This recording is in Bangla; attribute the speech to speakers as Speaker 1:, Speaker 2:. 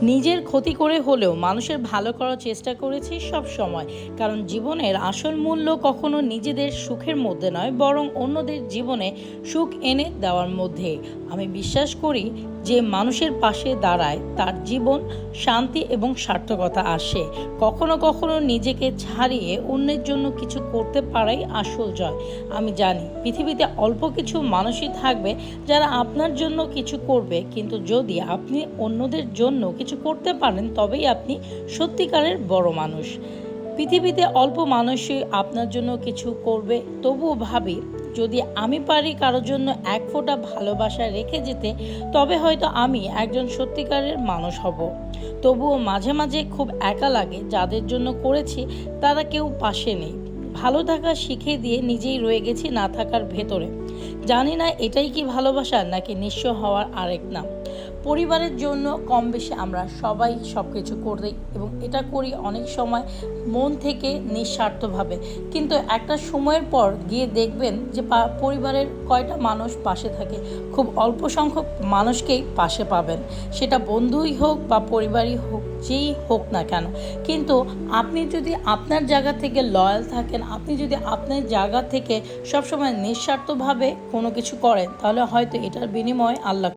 Speaker 1: নিজের ক্ষতি করে হলেও মানুষের ভালো করার চেষ্টা করেছি সব সময়। কারণ জীবনের আসল মূল্য কখনো নিজেদের সুখের মধ্যে নয়, বরং অন্যদের জীবনে সুখ এনে দেওয়ার মধ্যে। আমি বিশ্বাস করি যে মানুষের পাশে দাঁড়ায় তার জীবন শান্তি এবং সার্থকতা আসে। কখনো কখনো নিজেকে ছাড়িয়ে অন্যের জন্য কিছু করতে পারাই আসল জয়। আমি জানি পৃথিবীতে অল্প কিছু মানুষই থাকবে যারা আপনার জন্য কিছু করবে, কিন্তু যদি আপনি অন্যদের জন্য কিছু করতে পারেন তবেই আপনি সত্যিকারের বড় মানুষ। পৃথিবীতে অল্প মানুষই আপনার জন্য কিছু করবে, তবুও ভাবি যদি আমি পারি কারোর জন্য এক ফোঁটা ভালোবাসা রেখে যেতে, তবে হয়তো আমি একজন সত্যিকারের মানুষ হব। তবুও মাঝে মাঝে খুব একা লাগে, যাদের জন্য করেছি তারা কেউ পাশে নেই। ভালো থাকা শিখে দিয়ে নিজেই রয়ে গেছি না থাকার ভেতরে। জানি না এটাই কি ভালোবাসা, নাকি নিঃস্ব হওয়ার আরেক নাম। পরিবারের জন্য কম বেশি আমরা সবাই সব কিছু করি, এবং এটা করি অনেক সময় মন থেকে নিঃস্বার্থভাবে। কিন্তু একটা সময়ের পর গিয়ে দেখবেন যে পরিবারের কয়টা মানুষ পাশে থাকে, খুব অল্প সংখ্যক মানুষকেই পাশে পাবেন। সেটা বন্ধুই হোক বা পরিবারই হোক, যেই হোক না কেন। কিন্তু আপনি যদি আপনার জায়গা থেকে লয়াল থাকেন, আপনি যদি আপনার জায়গা থেকে সবসময় নিঃস্বার্থভাবে কোনো কিছু করেন, তাহলে হয়তো এটার বিনিময়ে আল্লাহ